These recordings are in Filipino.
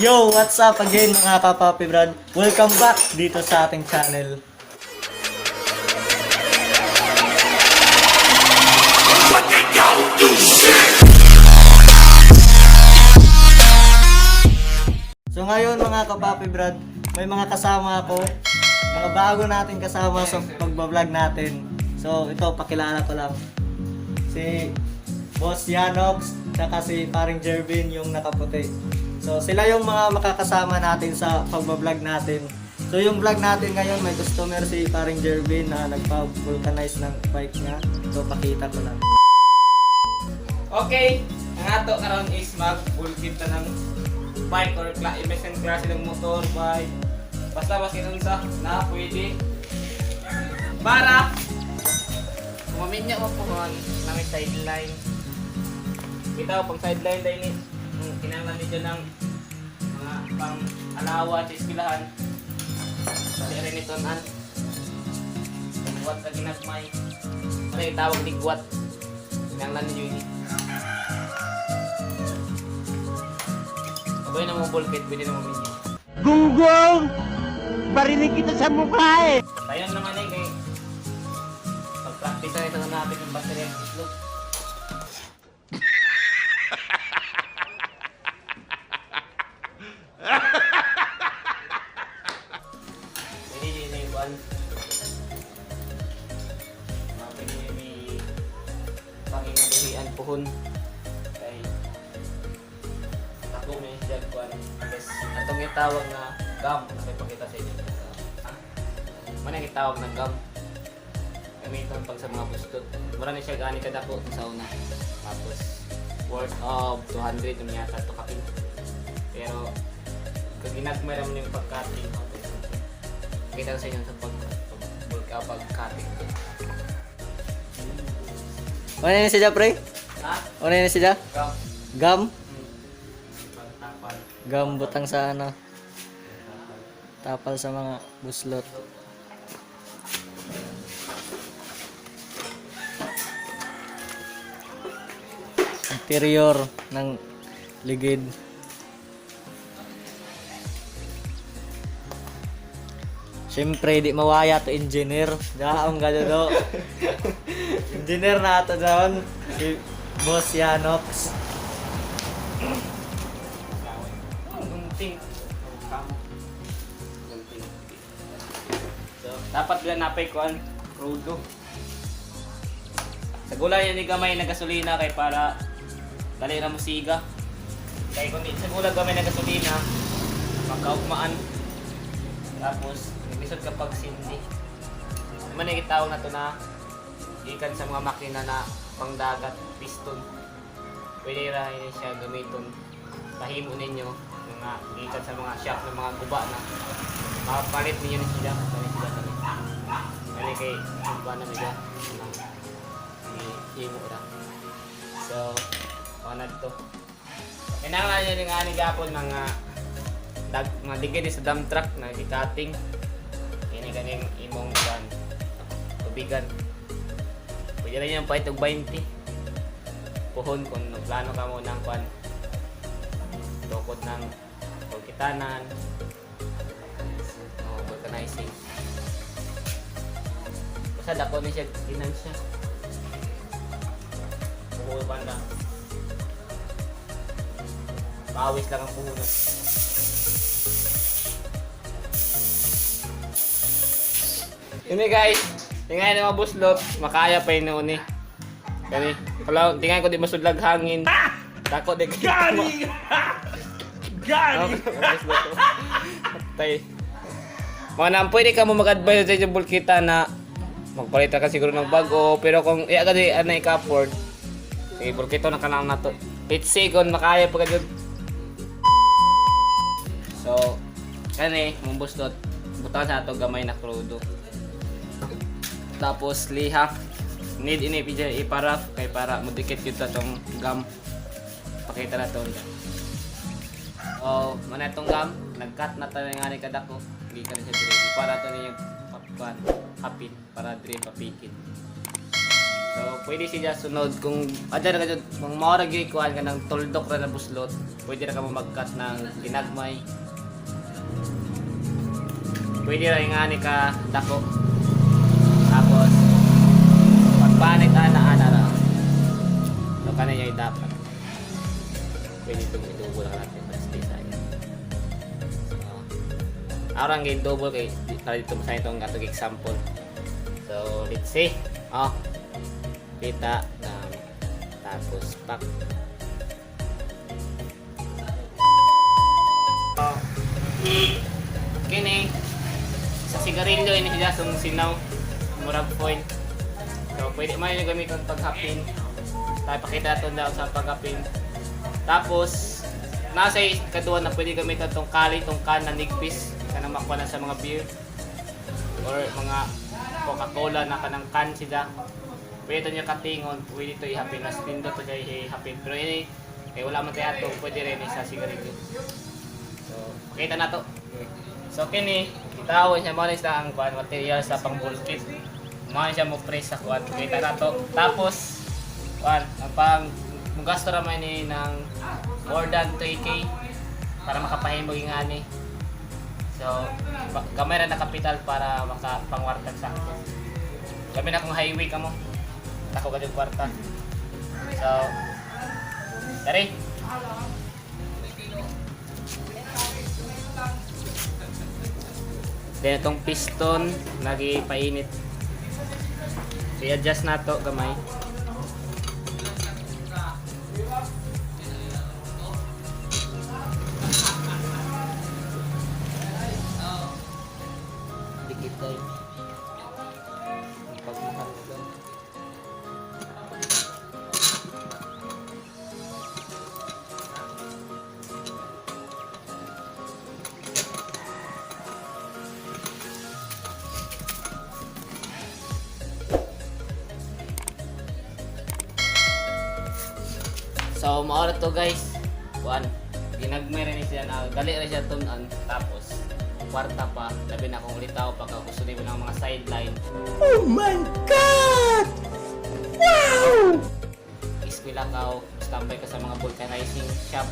Yo, what's up again mga kapapi brad? Welcome back dito sa ating channel. So ngayon mga kapapi brad, may mga kasama ako. Mga bago natin kasama sa pagbablog natin. So ito, pakilala ko lang. Si Boss Yanox, tsaka si paring Jervin yung nakaputi. So sila yung mga makakasama natin sa pagbablog natin. So yung vlog natin ngayon, may customer si paring Jervin na nagpa-vulcanize ng bike niya. So pakita ko lang. Okay, ang ato karon is mag-vulkit na ng bike or emission klase ng motor, bike. Basta masinun sa na pwede. Para kumamin niya mo po na may sideline. Kita pang sideline dahil kinanglan niyo ng mga pang alawa sa eskwelahan. Kasi rin ito nan. Guwat ka ginagmay. Ano yung tawag ni guwat? Kinanglan niyo yun. Abay na mo bulkit, pwede na mo minyo. Gunggong! Barinig kita sa mukha eh! Tayo naman eh kay pag-practice na ito na natin yung battery at islog. Pwede din na yung buwan. Pwede din may panginabuhian puhon. Kay ako may dyan kuwan. Yes, atong itawag na gum. Nakipakita sa inyo. Mana yung tawag ng gum. Gamiton pag sa mga bustot. Mura na siya gani kadako sa una. Tapos worth of 200 yung yata ito kapin. Pero kung ginagmay naman yung pag-cutting, kita ko sa inyo sa pag-cutting. Ano yun siya pre? Ha? Ano yun siya? Gum. Gum? Pagtapal. Gum butang sa ano? Tapal sa mga buslot. Interior ng ligid. Siyempre, di mawaya to engineer. Daang gado do. Engineer na ato doon. Si Boss Yanox. Gunting. So, dapat bila napay kuan rodo. Sa gulay ni gamay na gasolina kay para dali na musiga. Kay kun di sa gulay gamay na gasolina, magkaugmaan. Tapos naglisod kapag sindi. Man ni gitawag na to na ikan sa mga makina na pangdagat piston. Pwede ra ini siya gamiton. Pahimo ninyo mga ikan sa mga shop ng mga guba na mapapalit ninyo ni sila. Kani kay guba na nila. Himo ra. So, ano to? Kailangan niya ng ani gapon mga mga ligid sa dump truck na di-cutting. Ini ganing imong ban tubigan. Pwede rin yung pahit og 20. Puhon kung plano ka mo ng kwan. Tukod ng pagkitanan. Vulcanizing. Basta dako ni siya ginansya. Puhon banda. Pawis lang ang puhunan. Ini guys, tingnan yung mga buslot, makaya pa yun noon eh. Kani, kalau tingnan ko di masudlag hangin. Takot di Gani! Gani! Tay. Mga nang pwede ka mo mag-advise sa inyong bulkita na magpalitan ka siguro ng bago, pero kung iya ka di anay ka afford, sige bulkito na ka lang na to. Let's say kung makaya pa ka dyan. So, kani, mong buslot, butangan sa ato gamay na krudo. Tapos liha, need ini pija iparaf kay para mudikit yun sa tong gum. Pakita na to. Oh, mana itong gum, nag-cut na tayo nga ni kadako. Hindi ka na siya dire. Para to niya papan, hapin para dire papikin. So pwede siya sunod kung ada na kadto kung mao ra gyud kuan ka ng tuldok ra na buslot, pwede ra ka mo mag-cut ng tinagmay. Pwede ra ingani ka dako. Tapos pagbanit ana ra. So kana yung dapat. Pwede itong i-double ka natin sa design. Arang gay double kay para dito sa itong atong example. So let's see. Kita tapos pack. Kini sa sigarilyo ini siya sung sinaw murag foil. So pwede man yung gamiton paghapin. Tayo pakita natin daw sa paghapin. Tapos nasa kaduwa na pwede gamiton tong kali, tong can na nigpis kanang makuha na sa mga beer or mga Coca-Cola na kanang can sila. Pwede niya katingon, pwede ito ihapin na stindo to siya ihapin. Pero ini wala man tayo ato, pwede rin sa sigarilyo. So pakita na to. So kini itawon siya mo sa ang kuan material sa pang bulkit. Mo siya mo press sa kuan. Kita na to. Tapos kuan ang pang mugasto ra man ni ng more than 3k para makapahimo yung ani. So kamera na kapital para makapangwartag sa ako. Gabi na kung highway ka mo. Ako ka yung kwarta. So dari. Then itong piston nagipainit. I-adjust na to gamay. Dikit tayo. Pagmahal mo lang. So, maura to guys. Kuan, ginagmay rin siya na dali rin siya tunan. Tapos, kwarta pa. Labi na kung litaw pagka gusto nyo ng mga sideline. Oh my God! Wow! Iskwila ka o standby ka sa mga vulcanizing shop.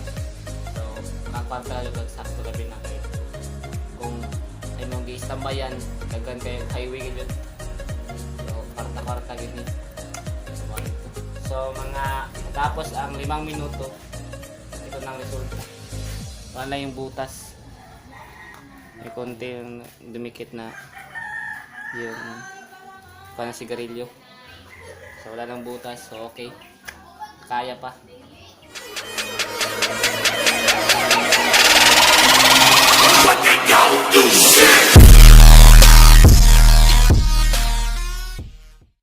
So, nakakwarta ka sakto labi na kayo. Kung ay mong gi-standbayan, dagan kayo highway yun. So, kwarta-kwarta gini. So, mga tapos ang 5 minuto, ito nang resulta. Wala yung butas. May konti yung dumikit na yung panang sigarilyo. So, wala nang butas. So, okay. Kaya pa.